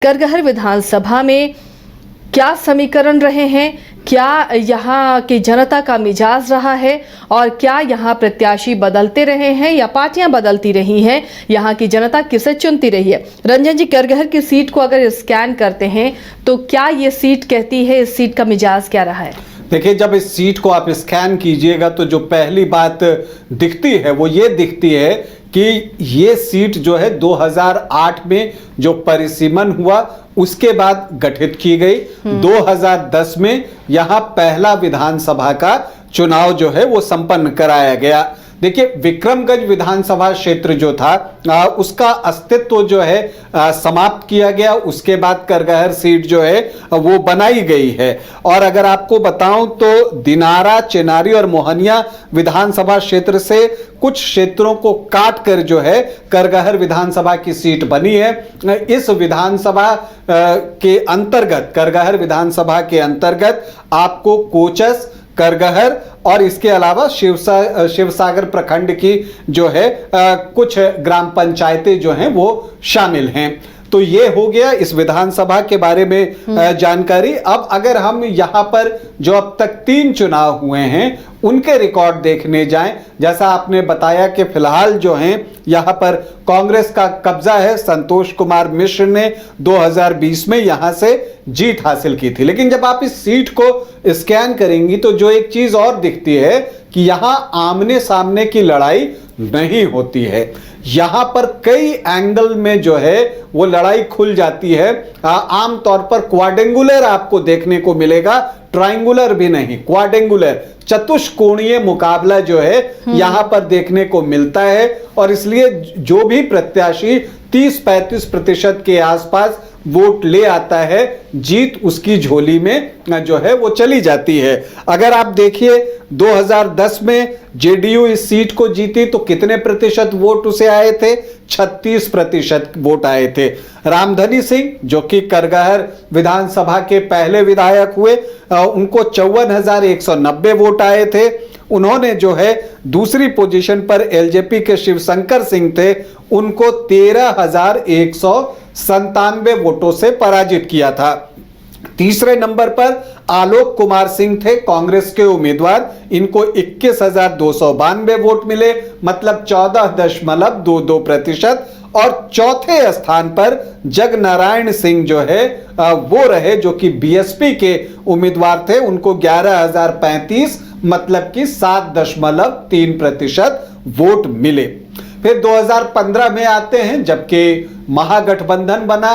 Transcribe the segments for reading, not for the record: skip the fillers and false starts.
करगहर विधानसभा में क्या समीकरण रहे हैं, क्या यहाँ की जनता का मिजाज रहा है और क्या यहाँ प्रत्याशी बदलते रहे हैं या पार्टियां बदलती रही हैं, यहाँ की जनता किसे चुनती रही है। रंजन जी, करगहर की सीट को अगर स्कैन करते हैं तो क्या ये सीट कहती है, इस सीट का मिजाज क्या रहा है? देखिए, जब इस सीट को आप स्कैन कीजिएगा तो जो पहली बात दिखती है वो ये दिखती है कि ये सीट जो है 2008 में जो परिसीमन हुआ उसके बाद गठित की गई। 2010 में यहां पहला विधानसभा का चुनाव जो है वो संपन्न कराया गया। देखिए, विक्रमगंज विधानसभा क्षेत्र जो था उसका अस्तित्व जो है समाप्त किया गया। उसके बाद करगहर सीट जो है वो बनाई गई है। और अगर आपको बताऊं तो दिनारा, चेनारी और मोहनिया विधानसभा क्षेत्र से कुछ क्षेत्रों को काट कर जो है करगहर विधानसभा की सीट बनी है। इस विधानसभा के अंतर्गत, करगहर विधानसभा के अंतर्गत आपको कोचस, करगहर और इसके अलावा शिवसागर प्रखंड की जो है कुछ ग्राम पंचायतें जो हैं वो शामिल हैं। तो ये हो गया इस विधानसभा के बारे में जानकारी। अब अगर हम यहाँ पर जो अब तक 3 चुनाव हुए हैं उनके रिकॉर्ड देखने जाएं, जैसा आपने बताया कि फिलहाल जो हैं यहाँ पर कांग्रेस का कब्जा है। संतोष कुमार मिश्र ने 2020 में यहाँ से जीत हासिल की थी। लेकिन जब आप इस सीट को स्कैन करेंगी तो जो एक चीज और दिखती है कि यहाँ आमने सामने की लड़ाई नहीं होती है। यहां पर कई एंगल में जो है वो लड़ाई खुल जाती है। आमतौर पर क्वाड्रेंगुलर आपको देखने को मिलेगा, ट्रायंगुलर भी नहीं, क्वाड्रेंगुलर, चतुष्कोणीय मुकाबला जो है यहां पर देखने को मिलता है। और इसलिए जो भी प्रत्याशी 30-35% के आसपास वोट ले आता है, जीत उसकी झोली में जो है वो चली जाती है। अगर आप देखिए 2010 में जेडीयू इस सीट को जीती तो कितने प्रतिशत वोट उसे आए थे? 36% वोट आए थे। रामधनी सिंह जो कि करगहर विधानसभा के पहले विधायक हुए, उनको 54,190 वोट आए थे। उन्होंने जो है दूसरी पोजीशन पर एलजेपी के शिवशंकर सिंह थे, उनको 13,197 वोटों से पराजित किया था। तीसरे नंबर पर आलोक कुमार सिंह थे, कांग्रेस के उम्मीदवार, इनको 21,292 वोट मिले, मतलब 14.22%। और चौथे स्थान पर जगनारायण सिंह जो है वो रहे, जो कि बीएसपी के उम्मीदवार थे, उनको 11,035 मतलब कि 7.3% वोट मिले। फिर 2015 में आते हैं, जबकि महागठबंधन बना,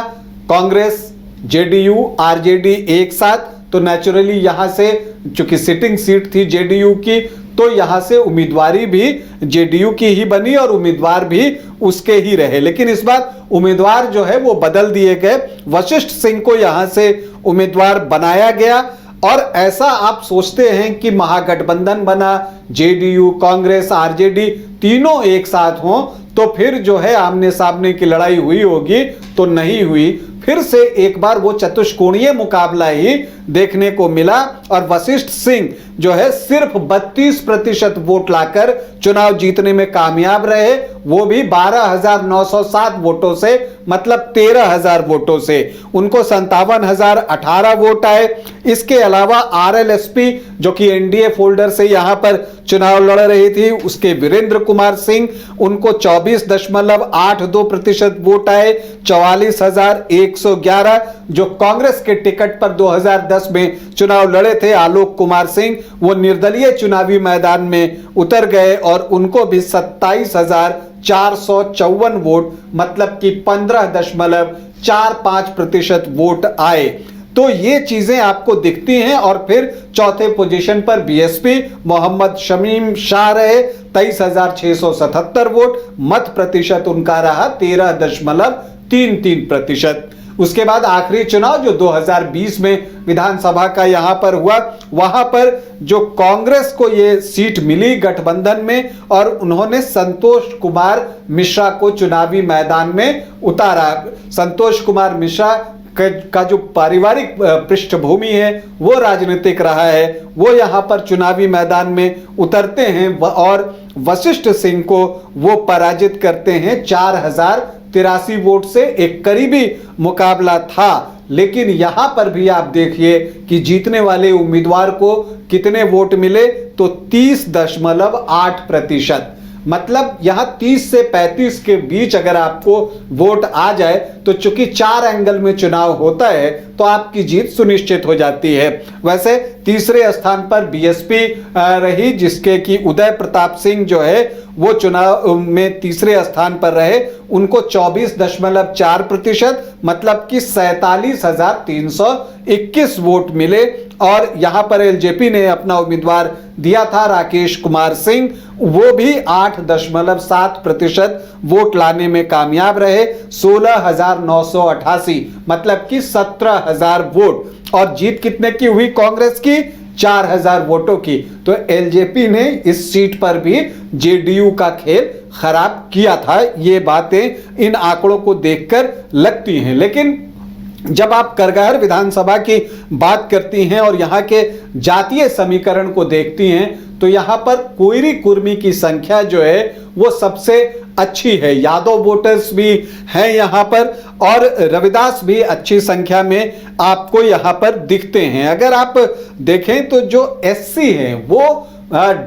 कांग्रेस, जेडीयू, आरजेडी एक साथ, तो नेचुरली यहां से चूंकि सिटिंग सीट थी जेडीयू की, तो यहां से उम्मीदवारी भी जेडीयू की ही बनी और उम्मीदवार भी उसके ही रहे। लेकिन इस बार उम्मीदवार जो है वो बदल दिए गए, वशिष्ठ सिंह को यहां से उम्मीदवार बनाया गया। और ऐसा आप सोचते हैं कि महागठबंधन बना, जेडीयू, कांग्रेस, आरजेडी तीनों एक साथ हों तो फिर जो है आमने सामने की लड़ाई हुई होगी, तो नहीं हुई। फिर से एक बार वो चतुष्कोणीय मुकाबला ही देखने को मिला और वशिष्ठ सिंह जो है सिर्फ 32% वोट लाकर चुनाव जीतने में कामयाब रहे, वो भी 12,907 वोटों से, मतलब 13,000 वोटों से। उनको 57,018 वोट आए। इसके अलावा आरएलएसपी जो कि एनडीए फोल्डर से यहां पर चुनाव लड़ रही थी, उसके वीरेंद्र कुमार सिंह, उनको 24.82% वोट आए। 44,111 जो कांग्रेस के टिकट पर 2010 में चुनाव लड़े थे आलोक कुमार सिंह, वो निर्दलीय चुनावी मैदान में उतर गए और उनको भी 27,454 वोट, मतलब कि 15.45% वोट आए। तो ये चीजें आपको दिखती हैं। और फिर चौथे पोजीशन पर बीएसपी मोहम्मद शमीम शाह रहे, 23,677 वोट, मत प्रतिशत उनका रहा 13.33%। उसके बाद आखिरी चुनाव जो 2020 में विधानसभा का यहां पर हुआ, वहां पर जो कांग्रेस को ये सीट मिली गठबंधन में, और उन्होंने संतोष कुमार मिश्रा को चुनावी मैदान में उतारा। संतोष कुमार मिश्रा का जो पारिवारिक पृष्ठभूमि है वो राजनीतिक रहा है, वो यहाँ पर चुनावी मैदान में उतरते हैं और वशिष्ठ सिंह को वो पराजित करते हैं 4083 वोट से। एक करीबी मुकाबला था, लेकिन यहां पर भी आप देखिए कि जीतने वाले उम्मीदवार को कितने वोट मिले, तो 30.8%। मतलब यहां 30 से 35 के बीच अगर आपको वोट आ जाए तो चूंकि 4 एंगल में चुनाव होता है तो आपकी जीत सुनिश्चित हो जाती है। वैसे तीसरे स्थान पर बीएसपी रही, जिसके कि उदय प्रताप सिंह जो है वो चुनाव में तीसरे स्थान पर रहे। उनको 24.4% मतलब कि 47,321 वोट मिले। और यहां पर एलजेपी ने अपना उम्मीदवार दिया था राकेश कुमार सिंह, वो भी 8.7% वोट लाने में कामयाब रहे। 16,988 मतलब कि 17,000 वोट। और जीत कितने की हुई कांग्रेस की? 4,000 वोटों की। तो एलजेपी ने इस सीट पर भी जेडीयू का खेल खराब किया था। ये बातें इन आंकड़ों को देखकर लगती हैं। लेकिन जब आप करगहर विधानसभा की बात करती हैं और यहां के जातीय समीकरण को देखती हैं तो यहां पर कोयरी कुर्मी की संख्या जो है वो सबसे अच्छी है। यादव वोटर्स भी हैं यहां पर और रविदास भी अच्छी संख्या में आपको यहां पर दिखते हैं। अगर आप देखें तो जो एससी हैं वो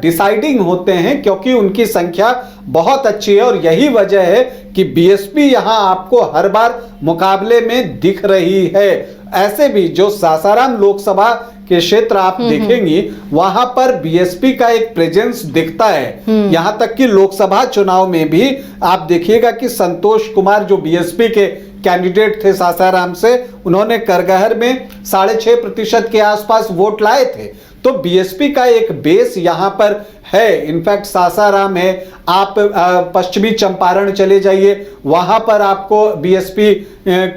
डिसाइडिंग होते हैं, क्योंकि उनकी संख्या बहुत अच्छी है। और यही वजह है कि बीएसपी यहां आपको हर बार मुकाबले में दिख रही है। ऐसे भी जो सासाराम लोकसभा के क्षेत्र आप देखेंगी वहां पर बीएसपी का एक प्रेजेंस दिखता है। यहां तक कि लोकसभा चुनाव में भी आप देखिएगा कि संतोष कुमार जो बीएसपी के कैंडिडेट थे सासाराम से, उन्होंने करगहर में 6.5% के आसपास वोट लाए थे। तो बीएसपी का एक बेस यहां पर है। इनफैक्ट सासाराम है, आप पश्चिमी चंपारण चले जाइए, वहां पर आपको बीएसपी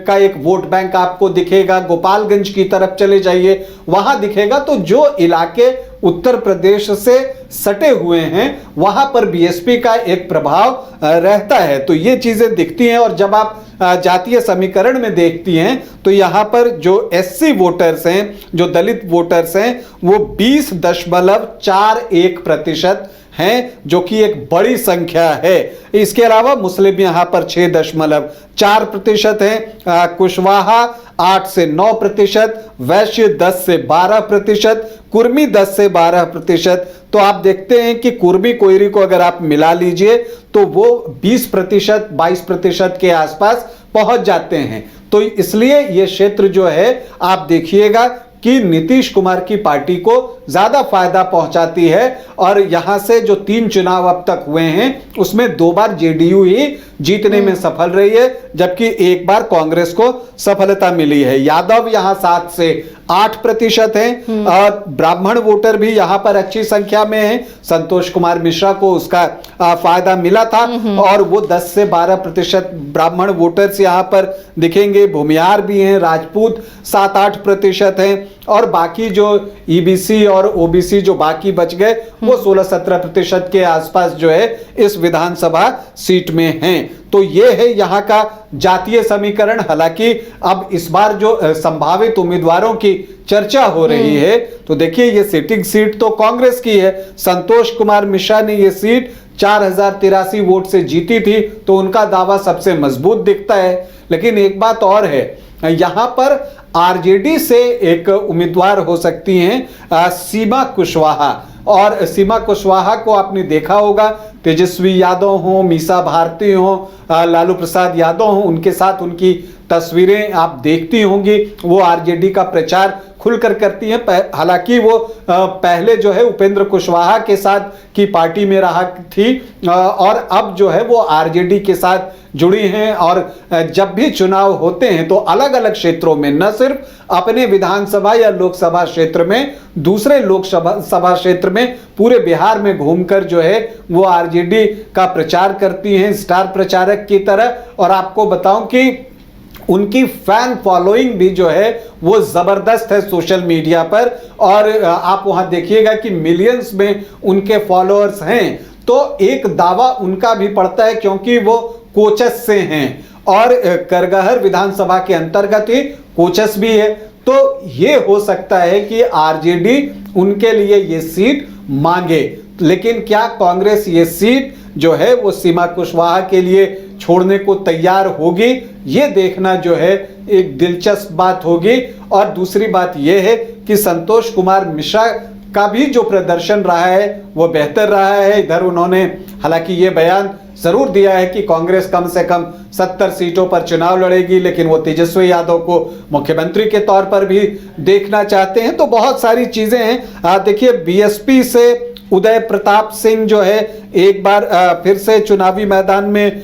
का एक वोट बैंक आपको दिखेगा। गोपालगंज की तरफ चले जाइए, वहां दिखेगा। तो जो इलाके उत्तर प्रदेश से सटे हुए हैं वहां पर बीएसपी का एक प्रभाव रहता है। तो ये चीजें दिखती हैं। और जब आप जातीय समीकरण में देखती हैं तो यहां पर जो एससी वोटर्स हैं, जो दलित वोटर्स हैं, वो 20.41% हैं, जो कि एक बड़ी संख्या है। इसके अलावा मुस्लिम यहां पर 6.4% हैं, कुशवाहा 8 से 9%, वैश्य 10 से 12%, कुर्मी 10 से 12%। तो आप देखते हैं कि कुर्मी कोयरी को अगर आप मिला लीजिए तो वो 20%, 22% के आसपास पहुंच जाते हैं। तो इसलिए ये क्षेत्र जो है आप देखिएगा कि नीतीश कुमार की पार्टी को ज्यादा फायदा पहुंचाती है। और यहां से जो 3 चुनाव अब तक हुए हैं उसमें 2 बार जेडीयू ही जीतने में सफल रही है, जबकि 1 बार कांग्रेस को सफलता मिली है। यादव यहां 7 से 8% हैं और ब्राह्मण वोटर भी यहां पर अच्छी संख्या में है। संतोष कुमार मिश्रा को उसका फायदा मिला था और वो 10 से 12% ब्राह्मण वोटर्स यहां पर दिखेंगे। भूमिहार भी हैं, राजपूत 7-8% हैं और बाकी जो ईबीसी और ओबीसी जो बाकी बच गए वो 16-17% के आसपास जो है इस विधानसभा सीट में हैं। तो ये है यहाँ का जातीय समीकरण। हालांकि अब इस बार जो संभावित उम्मीदवारों की चर्चा हो रही है तो देखिए ये सिटिंग सीट तो कांग्रेस की है। संतोष कुमार मिश्रा ने ये सीट 4083 वोट से जीती थी, तो उनका दावा सबसे मजबूत दिखता है। लेकिन एक बात और है, यहां पर आरजेडी से एक उम्मीदवार हो सकती हैं सीमा कुशवाहा। और सीमा कुशवाहा को आपने देखा होगा, तेजस्वी यादव हो, मीसा भारती हो, लालू प्रसाद यादव हो, उनके साथ उनकी तस्वीरें आप देखती होंगी। वो आरजेडी का प्रचार खुलकर करती हैं। हालांकि वो पहले जो है उपेंद्र कुशवाहा के साथ की पार्टी में रहा थी और अब जो है वो आरजेडी के साथ जुड़ी हैं। और जब भी चुनाव होते हैं तो अलग अलग क्षेत्रों में, न सिर्फ अपने विधानसभा या लोकसभा क्षेत्र में, दूसरे लोकसभा क्षेत्र में, पूरे बिहार में घूमकर जो है वो आरजेडी का प्रचार करती हैं स्टार प्रचारक की तरह। और आपको बताऊं कि उनकी फैन फॉलोइंग भी जो है वो जबरदस्त है सोशल मीडिया पर। और आप वहां देखिएगा कि मिलियंस में उनके फॉलोअर्स हैं। तो एक दावा उनका भी पड़ता है क्योंकि वो कोचस से हैं और करगहर विधानसभा के अंतर्गत ही कोचस भी है, तो ये हो सकता है कि आरजेडी उनके लिए ये सीट मांगे। लेकिन क्या कांग्रेस ये सीट जो है वो सीमा कुशवाहा के लिए छोड़ने को तैयार होगी, ये देखना जो है एक दिलचस्प बात होगी। और दूसरी बात यह है कि संतोष कुमार मिश्रा का भी जो प्रदर्शन रहा है वो बेहतर रहा है। इधर उन्होंने हालांकि ये बयान जरूर दिया है कि कांग्रेस कम से कम 70 सीटों पर चुनाव लड़ेगी, लेकिन वो तेजस्वी यादव को मुख्यमंत्री के तौर पर भी देखना चाहते हैं। तो बहुत सारी चीजें हैं। देखिए, बीएसपी से उदय प्रताप सिंह जो है एक बार फिर से चुनावी मैदान में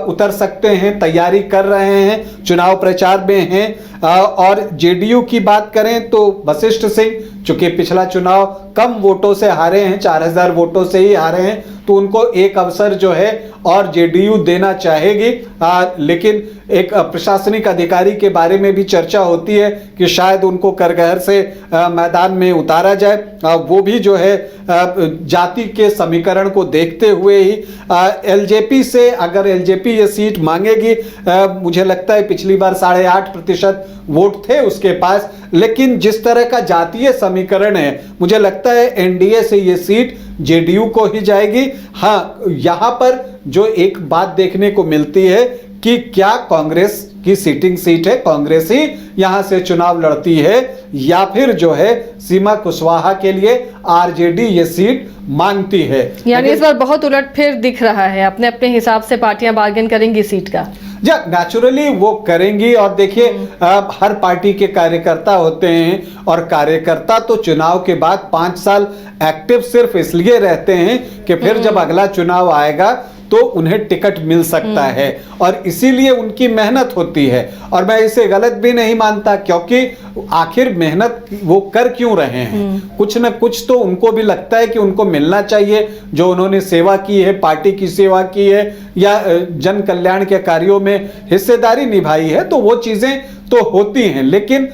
उतर सकते हैं, तैयारी कर रहे हैं, चुनाव प्रचार में हैं। और जेडीयू की बात करें तो वशिष्ठ सिंह, चूंकि पिछला चुनाव कम वोटों से हारे हैं, 4000 वोटों से ही हारे हैं, तो उनको एक अवसर जो है और जेडीयू देना चाहेगी। लेकिन एक प्रशासनिक अधिकारी के बारे में भी चर्चा होती है कि शायद उनको करगहर से मैदान में उतारा जाए। वो भी जो है जाति के समीकरण को देखते हुए ही एलजेपी से, अगर एलजेपी ये सीट मांगेगी, मुझे लगता है पिछली बार 8.5% वोट थे उसके पास, लेकिन जिस तरह का जातीय समीकरण है मुझे लगता है एनडीए से ये सीट जेडीयू को ही जाएगी। हाँ, यहां पर जो एक बात देखने को मिलती है कि क्या कांग्रेस की सीटिंग सीट है, कांग्रेस ही यहां से चुनाव लड़ती है, या फिर जो है सीमा कुशवाहा के लिए आरजेडी ये सीट मांगती है। यानी इस बार बहुत उलटफेर दिख रहा है, अपने अपने हिसाब से पार्टियां बार्गेन करेंगी सीट का। नेचुरली वो करेंगी। और देखिए, हर पार्टी के कार्यकर्ता होते हैं और कार्यकर्ता तो चुनाव के बाद 5 साल एक्टिव सिर्फ इसलिए रहते हैं कि फिर जब अगला चुनाव आएगा तो उन्हें टिकट मिल सकता है, और इसीलिए उनकी मेहनत होती है। और मैं इसे गलत भी नहीं मानता, क्योंकि आखिर मेहनत वो कर क्यों रहे हैं, कुछ न कुछ तो उनको भी लगता है कि उनको मिलना चाहिए। जो उन्होंने सेवा की है, पार्टी की सेवा की है या जन कल्याण के कार्यों में हिस्सेदारी निभाई है, तो वो चीजें तो होती हैं। लेकिन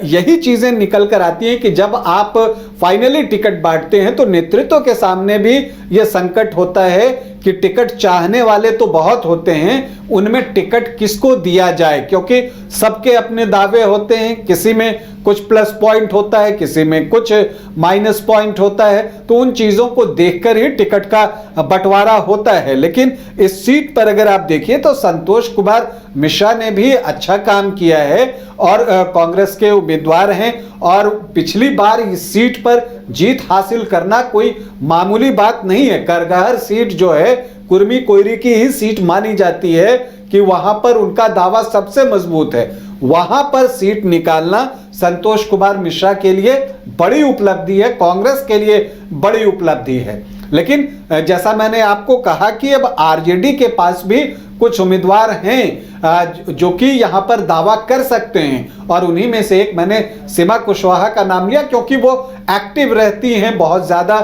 यही चीजें निकल कर आती हैं कि जब आप फाइनली टिकट बांटते हैं तो नेतृत्व के सामने भी यह संकट होता है कि टिकट चाहने वाले तो बहुत होते हैं, उनमें टिकट किसको दिया जाए, क्योंकि सबके अपने दावे होते हैं। किसी में कुछ प्लस पॉइंट होता है, किसी में कुछ माइनस पॉइंट होता है, तो उन चीजों को देखकर ही टिकट का बंटवारा होता है। लेकिन इस सीट पर अगर आप देखिए तो संतोष कुमार मिश्रा ने भी अच्छा काम किया है और कांग्रेस के उम्मीदवार हैं, और पिछली बार इस सीट पर जीत हासिल करना कोई मामूली बात नहीं है। करगहर सीट जो है कुर्मी कोयरी की ही सीट मानी जाती है कि वहां पर उनका दावा सबसे मजबूत है। वहां पर सीट निकालना संतोष कुमार मिश्रा के लिए बड़ी उपलब्धि है, कांग्रेस के लिए बड़ी उपलब्धि है। लेकिन जैसा मैंने आपको कहा कि अब आरजेडी के पास भी कुछ उम्मीदवार हैं जो कि यहां पर दावा कर सकते हैं, और उन्हीं में से एक मैंने सीमा कुशवाहा का नाम लिया, क्योंकि वो एक्टिव रहती हैं बहुत ज्यादा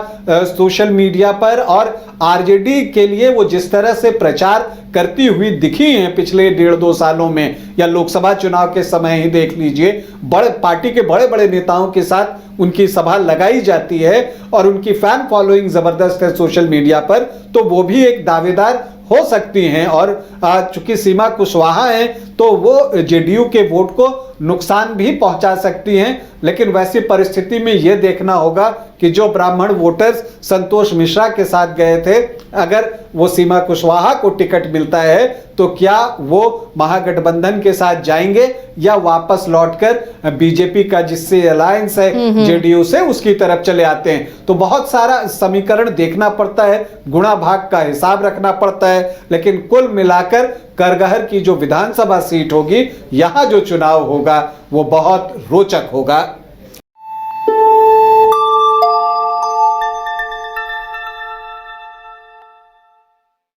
सोशल मीडिया पर, और आरजेडी के लिए वो जिस तरह से प्रचार करती हुई दिखी हैं पिछले 1.5-2 सालों में, या लोकसभा चुनाव के समय ही देख लीजिए, बड़े पार्टी के बड़े बड़े नेताओं के साथ उनकी सभा लगाई जाती है और उनकी फैन फॉलोइंग जबरदस्त है सोशल मीडिया पर, तो वो भी एक दावेदार हो सकती हैं। और चूंकि सीमा कुशवाहा हैं तो वो जेडीयू के वोट को नुकसान भी पहुंचा सकती हैं। लेकिन वैसी परिस्थिति में यह देखना होगा कि जो ब्राह्मण वोटर्स संतोष मिश्रा के साथ गए थे, अगर वो सीमा कुशवाहा को टिकट मिलता है तो क्या वो महागठबंधन के साथ जाएंगे या वापस लौटकर बीजेपी का जिससे अलायंस है जेडीयू से उसकी तरफ चले आते हैं। तो बहुत सारा समीकरण देखना पड़ता है, गुणा भाग का हिसाब रखना पड़ता है। लेकिन कुल मिलाकर करगहर की जो विधानसभा सीट होगी, यहां जो चुनाव होगा वो बहुत रोचक होगा।